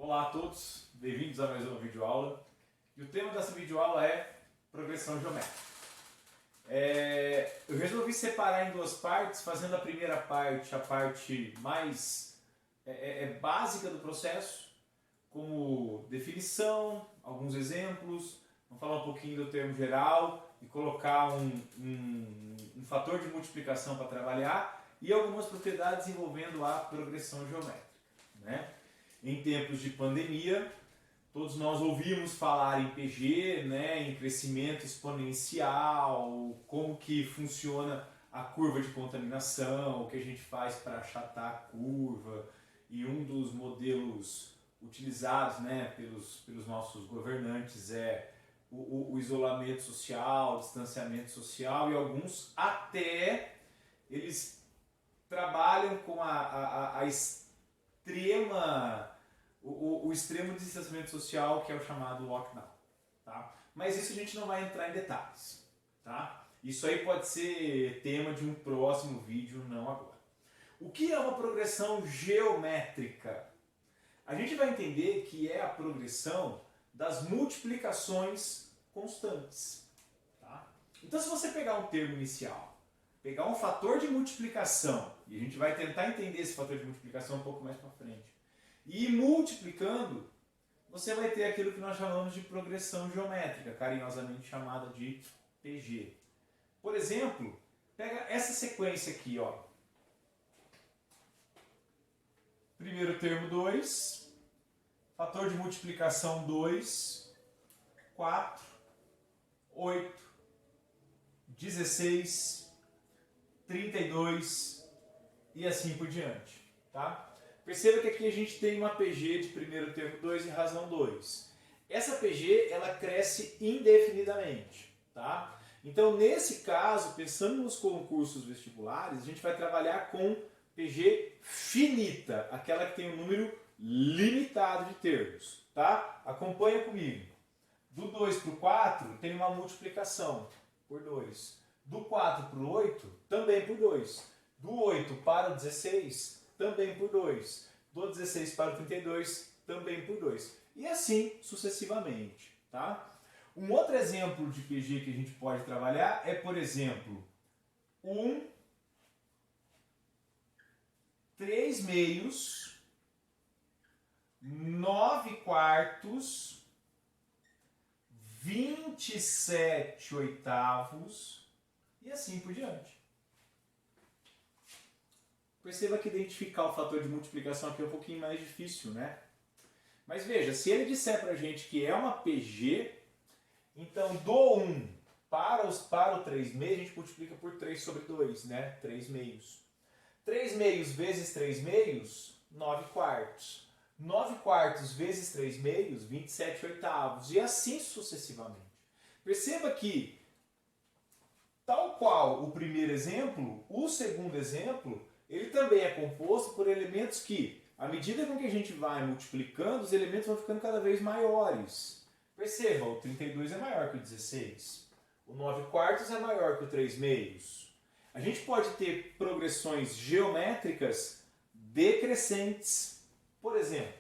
Olá a todos, bem-vindos a mais uma videoaula. E o tema dessa videoaula é progressão geométrica. Eu resolvi separar em duas partes, fazendo a primeira parte, a parte mais básica do processo, como definição, alguns exemplos, vamos falar um pouquinho do termo geral e colocar um fator de multiplicação para trabalhar e algumas propriedades envolvendo a progressão geométrica, né? Em tempos de pandemia, todos nós ouvimos falar em PG, né, em crescimento exponencial, como que funciona a curva de contaminação, o que a gente faz para achatar a curva, e um dos modelos utilizados, né, pelos nossos governantes é o isolamento social, o distanciamento social, e alguns até eles trabalham com a extrema... O extremo de distanciamento social, que é o chamado lockdown, tá? Mas isso a gente não vai entrar em detalhes, tá? Isso aí pode ser tema de um próximo vídeo, não agora. O que é uma progressão geométrica? A gente vai entender que é a progressão das multiplicações constantes, tá? Então, se você pegar um termo inicial, pegar um fator de multiplicação, e a gente vai tentar entender esse fator de multiplicação um pouco mais para frente, e multiplicando, você vai ter aquilo que nós chamamos de progressão geométrica, carinhosamente chamada de PG. Por exemplo, pega essa sequência aqui, ó. Primeiro termo 2, fator de multiplicação 2, 4, 8, 16, 32 e assim por diante, tá? Perceba que aqui a gente tem uma PG de primeiro termo 2 e razão 2. Essa PG, ela cresce indefinidamente, tá? Então, nesse caso, pensando nos concursos vestibulares, a gente vai trabalhar com PG finita, aquela que tem um número limitado de termos, tá? Acompanha comigo. Do 2 para o 4 tem uma multiplicação por 2. Do 4 para o 8, também por 2. Do 8 para o 16, também por 2. Do 16 para o 32, também por 2. E assim sucessivamente, tá? Um outro exemplo de PG que a gente pode trabalhar é, por exemplo, 3 meios, 9 quartos, 27 oitavos e assim por diante. Perceba que identificar o fator de multiplicação aqui é um pouquinho mais difícil, né? Mas veja, se ele disser pra gente que é uma PG, então do 1 para o 3 meios, a gente multiplica por 3 sobre 2, né? 3 meios. 3 meios vezes 3 meios, 9 quartos. 9 quartos vezes 3 meios, 27 oitavos. E assim sucessivamente. Perceba que, tal qual o primeiro exemplo, o segundo exemplo, ele também é composto por elementos que, à medida com que a gente vai multiplicando, os elementos vão ficando cada vez maiores. Perceba, o 32 é maior que o 16. O 9 quartos é maior que o 3 meios. A gente pode ter progressões geométricas decrescentes. Por exemplo,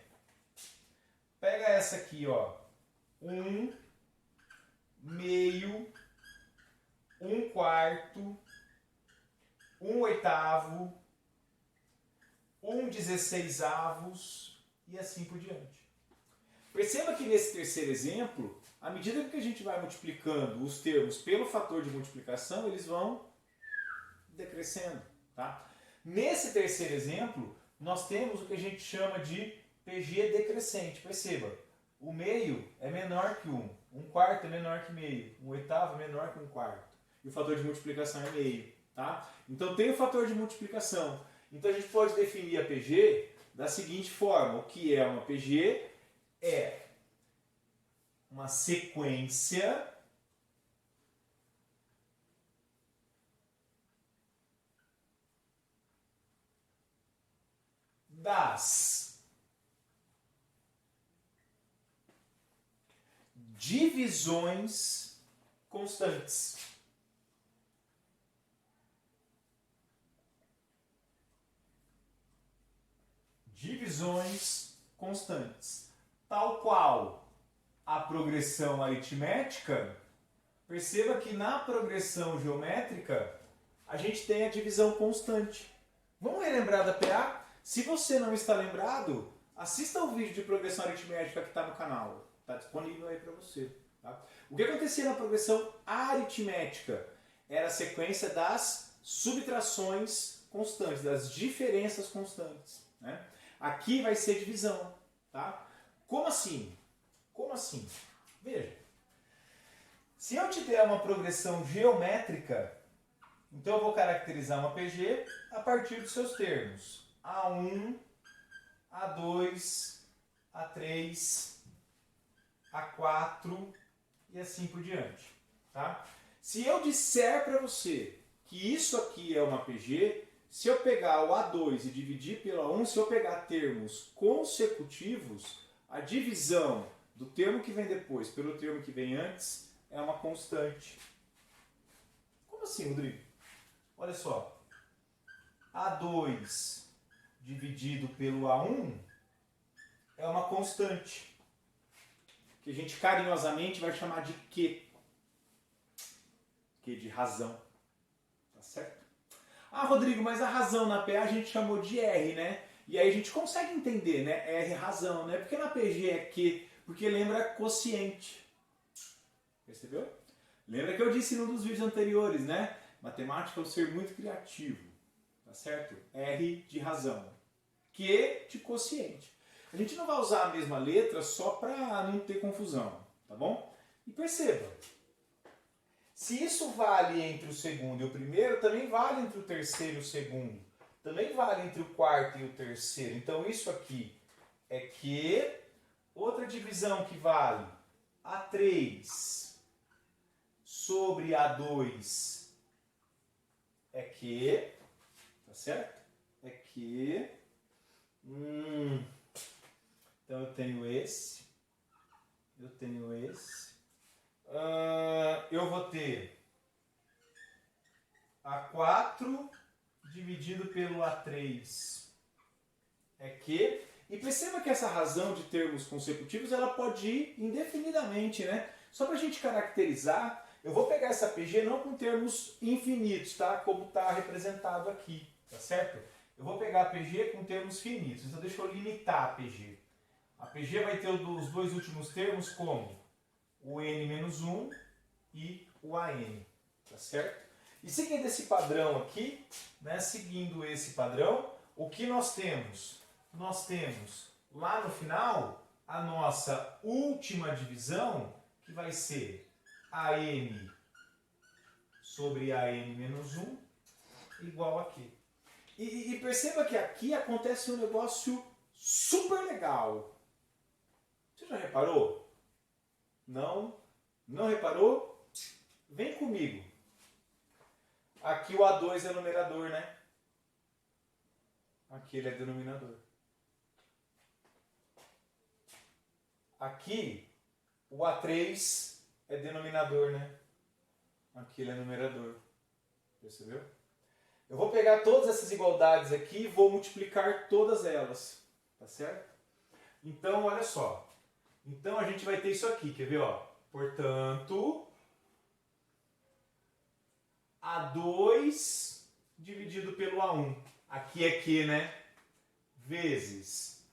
pega essa aqui, ó. 1 meio, 1 quarto, 1 oitavo, 1 16avos e assim por diante. Perceba que nesse terceiro exemplo, à medida que a gente vai multiplicando os termos pelo fator de multiplicação, eles vão decrescendo, tá? Nesse terceiro exemplo, nós temos o que a gente chama de PG decrescente. Perceba, o meio é menor que 1, 1 quarto é menor que meio, 1 oitavo é menor que 1 quarto. E o fator de multiplicação é meio, tá? Então tem o fator de multiplicação. Então a gente pode definir a PG da seguinte forma. O que é uma PG? É uma sequência das divisões constantes. Divisões constantes. tal qual a progressão aritmética, perceba que na progressão geométrica a gente tem a divisão constante. Vamos relembrar da PA? Se você não está lembrado, assista o vídeo de progressão aritmética que está no canal. Está disponível aí para você. Tá? O que acontecia na progressão aritmética? Era a sequência das subtrações constantes, das diferenças constantes. Né? Aqui vai ser divisão. Tá? Como assim? Como assim? Veja. Se eu te der uma progressão geométrica, então eu vou caracterizar uma PG a partir dos seus termos. A1, A2, A3, A4 e assim por diante. Tá? Se eu disser para você que isso aqui é uma PG, se eu pegar o A2 e dividir pelo A1, se eu pegar termos consecutivos, a divisão do termo que vem depois pelo termo que vem antes é uma constante. Como assim, Rodrigo? Olha só. A2 dividido pelo A1 é uma constante, que a gente carinhosamente vai chamar de Q. Q de razão. Tá certo? Ah, Rodrigo, mas a razão na PA a gente chamou de R, né? E aí a gente consegue entender, né? R razão, né? Porque na PG é Q, porque lembra quociente. Percebeu? Lembra que eu disse num dos vídeos anteriores, né? Matemática é um ser muito criativo. Tá certo? R de razão. Q de quociente. A gente não vai usar a mesma letra só para não ter confusão, tá bom? E perceba, se isso vale entre o segundo e o primeiro, também vale entre o terceiro e o segundo. Também vale entre o quarto e o terceiro. Então isso aqui é Q. Outra divisão que vale, A3 sobre A2 é Q. Tá certo? É Q. Então eu tenho esse. Eu tenho esse. Eu vou ter A4 dividido pelo A3 é Q. E perceba que essa razão de termos consecutivos ela pode ir indefinidamente, né? Só para a gente caracterizar, eu vou pegar essa PG não com termos infinitos, tá? Como está representado aqui, tá certo? Eu vou pegar a PG com termos finitos, então deixa eu limitar a PG. A PG vai ter os dois últimos termos como o N-1 e o AN, tá certo? E seguindo esse padrão aqui, né, seguindo esse padrão, o que nós temos? Nós temos lá no final a nossa última divisão, que vai ser AN sobre AN-1 igual a Q. E perceba que aqui acontece um negócio super legal. Você já reparou? Não? Não reparou? Vem comigo. Aqui o A2 é numerador, né? Aqui ele é denominador. Aqui o A3 é denominador, né? Aqui ele é numerador. Percebeu? Eu vou pegar todas essas igualdades aqui e vou multiplicar todas elas. Tá certo? Então, olha só. Então a gente vai ter isso aqui, quer ver? Ó? Portanto, A2 dividido pelo A1. Aqui é Q, né? Vezes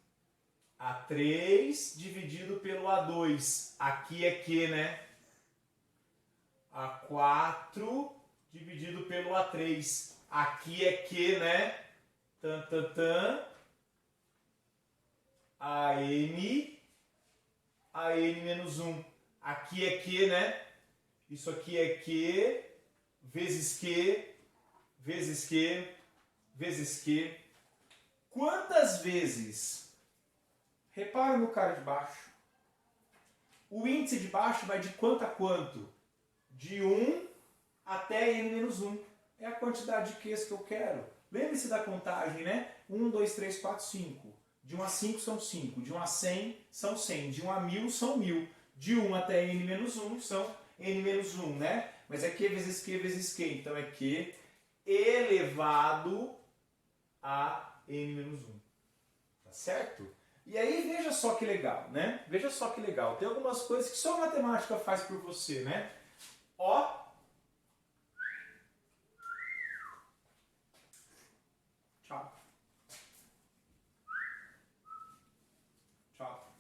A3 dividido pelo A2. Aqui é Q, né? A4 dividido pelo A3. Aqui é Q, né? Tan, tan, tan. AN-1. Aqui é Q, né? Isso aqui é Q, vezes Q, vezes Q, vezes Q. Quantas vezes? Repara no cara de baixo. O índice de baixo vai de quanto a quanto? De 1 até N-1. É a quantidade de Qs que eu quero. Lembre-se da contagem, né? 1, 2, 3, 4, 5. De 1 a 5 são 5. De 1 a 100 são 100. De 1 a 1000 são 1000. De 1 até N-1 são N-1, né? Mas é Q vezes Q vezes Q. Então é Q elevado a N-1. Tá certo? E aí veja só que legal, né? Veja só que legal. Tem algumas coisas que só a matemática faz por você, né? Ó. Tchau. Tchau.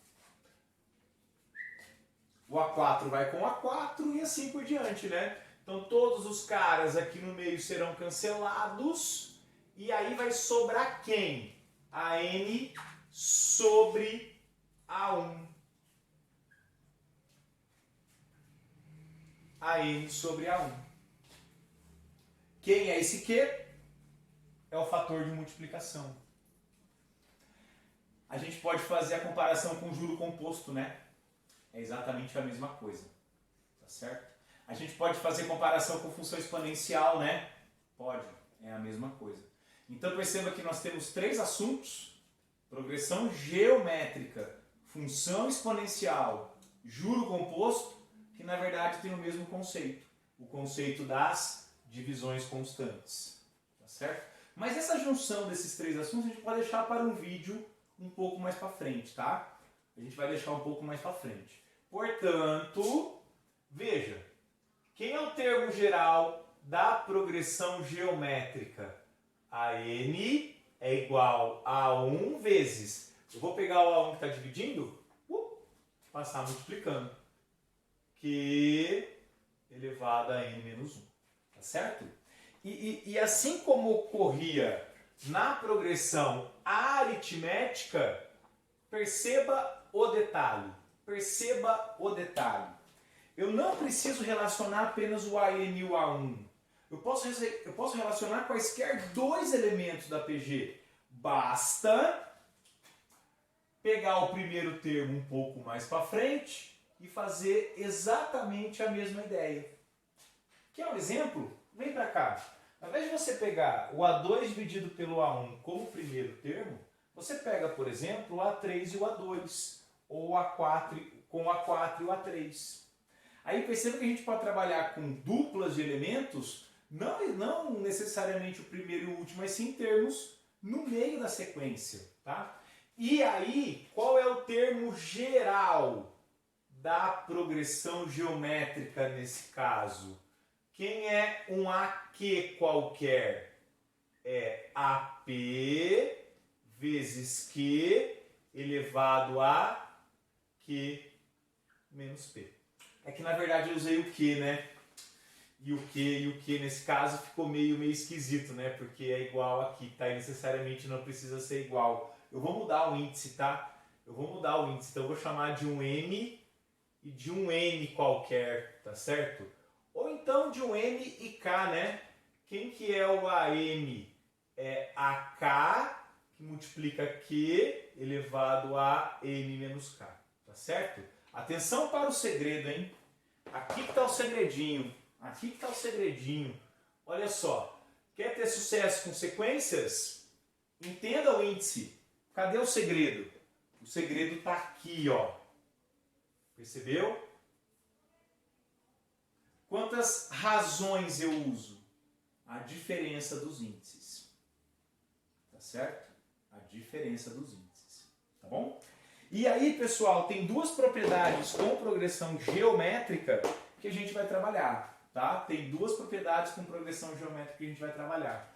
O A4 vai com o A4 e assim por diante, né? Então todos os caras aqui no meio serão cancelados. E aí vai sobrar quem? A N sobre A1. A N sobre A1. Quem é esse Q? É o fator de multiplicação. A gente pode fazer a comparação com juro composto, né? É exatamente a mesma coisa. Tá certo? A gente pode fazer comparação com função exponencial, né? Pode. É a mesma coisa. Então perceba que nós temos três assuntos: progressão geométrica, função exponencial, juro composto, que na verdade tem o mesmo conceito. O conceito das divisões constantes. Tá certo? Mas essa junção desses três assuntos a gente pode deixar para um vídeo um pouco mais para frente, tá? A gente vai deixar um pouco mais para frente. Portanto, veja, quem é o termo geral da progressão geométrica? A n é igual a 1 vezes. Eu vou pegar o A1 que está dividindo, passar multiplicando. Q elevado a n menos 1. Tá certo? E assim como ocorria na progressão aritmética, perceba o detalhe. Perceba o detalhe. Eu não preciso relacionar apenas o AN e o A1. Eu posso relacionar quaisquer dois elementos da PG. Basta pegar o primeiro termo um pouco mais para frente e fazer exatamente a mesma ideia. Quer um exemplo? Vem para cá. Ao invés de você pegar o A2 dividido pelo A1 como primeiro termo, você pega, por exemplo, o A3 e o A2, ou o A4 com o A4 e o A3. Aí perceba que a gente pode trabalhar com duplas de elementos, não necessariamente o primeiro e o último, mas sim termos no meio da sequência. Tá? E aí, qual é o termo geral da progressão geométrica nesse caso? Quem é um AQ qualquer? É AP vezes Q elevado a Q menos P. É que na verdade eu usei o Q, né? E o Q nesse caso ficou meio esquisito, né? Porque é igual aqui, tá? E necessariamente não precisa ser igual. Eu vou mudar o índice, tá? Eu vou mudar o índice, então eu vou chamar de um M e de um N qualquer, tá certo? Ou então de um M e K, né? Quem que é o AM? É AK que multiplica Q elevado a N menos K, tá certo? Atenção para o segredo, hein? Aqui que está o segredinho. Aqui que está o segredinho. Olha só. Quer ter sucesso com sequências? Entenda o índice. Cadê o segredo? O segredo está aqui, ó. Percebeu? Quantas razões eu uso? A diferença dos índices. Tá certo? A diferença dos índices. Tá bom? E aí, pessoal, tem duas propriedades com progressão geométrica que a gente vai trabalhar. Tá? Tem duas propriedades com progressão geométrica que a gente vai trabalhar.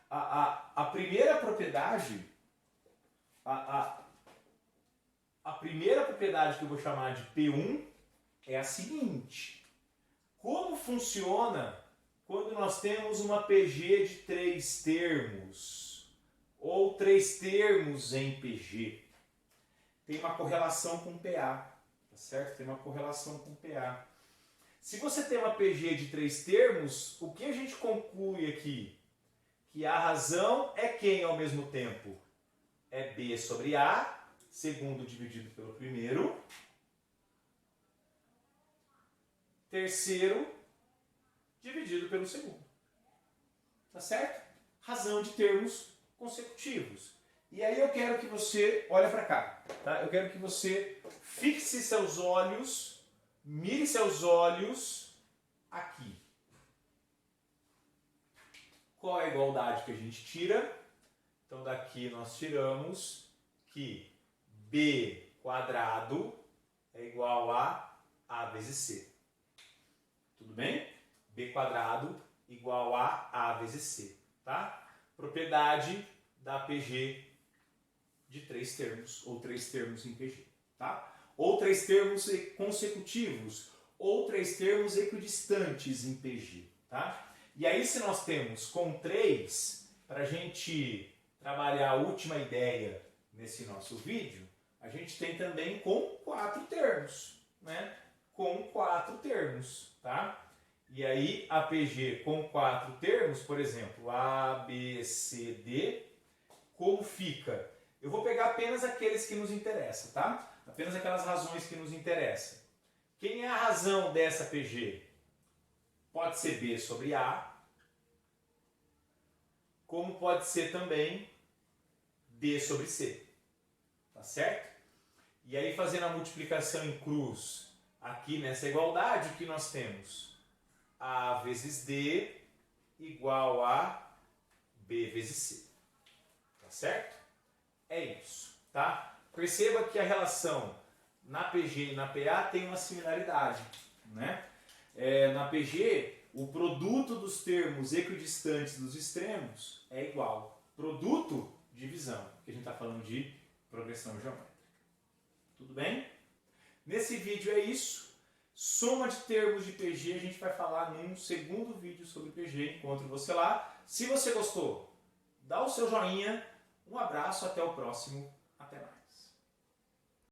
A primeira propriedade, a primeira propriedade que eu vou chamar de P1 é a seguinte. Como funciona quando nós temos uma PG de 3 termos? Ou 3 termos em PG? Tem uma correlação com PA, tá certo? Tem uma correlação com PA. Se você tem uma PG de 3 termos, o que a gente conclui aqui? Que a razão é quem ao mesmo tempo? É B sobre A, segundo dividido pelo primeiro, terceiro dividido pelo segundo. Tá certo? Razão de termos consecutivos. E aí eu quero que você, olha para cá, tá? Eu quero que você fixe seus olhos, mire seus olhos aqui. Qual é a igualdade que a gente tira? Então daqui nós tiramos que B quadrado é igual a A vezes C. Tudo bem? B quadrado igual a A vezes C. Tá? Propriedade da PG de 3 termos, ou 3 termos em PG. Tá? Ou 3 termos consecutivos, ou 3 termos equidistantes em PG. Tá? E aí, se nós temos com 3, para a gente trabalhar a última ideia nesse nosso vídeo, a gente tem também com 4 termos, né? Com 4 termos, tá? E aí a PG com 4 termos, por exemplo, A, B, C, D, como fica? Eu vou pegar apenas aqueles que nos interessam, tá? Apenas aquelas razões que nos interessam. Quem é a razão dessa PG? Pode ser B sobre A, como pode ser também D sobre C. Tá certo? E aí, fazendo a multiplicação em cruz aqui nessa igualdade, o que nós temos? A vezes D igual a B vezes C. Tá certo? É isso, tá? Perceba que a relação na PG e na PA tem uma similaridade, né? Na PG, o produto dos termos equidistantes dos extremos é igual. Produto, divisão, porque a gente está falando de progressão geométrica. Tudo bem? Nesse vídeo é isso. Soma de termos de PG a gente vai falar num segundo vídeo sobre PG. Encontro você lá. Se você gostou, dá o seu joinha. Um abraço, até o próximo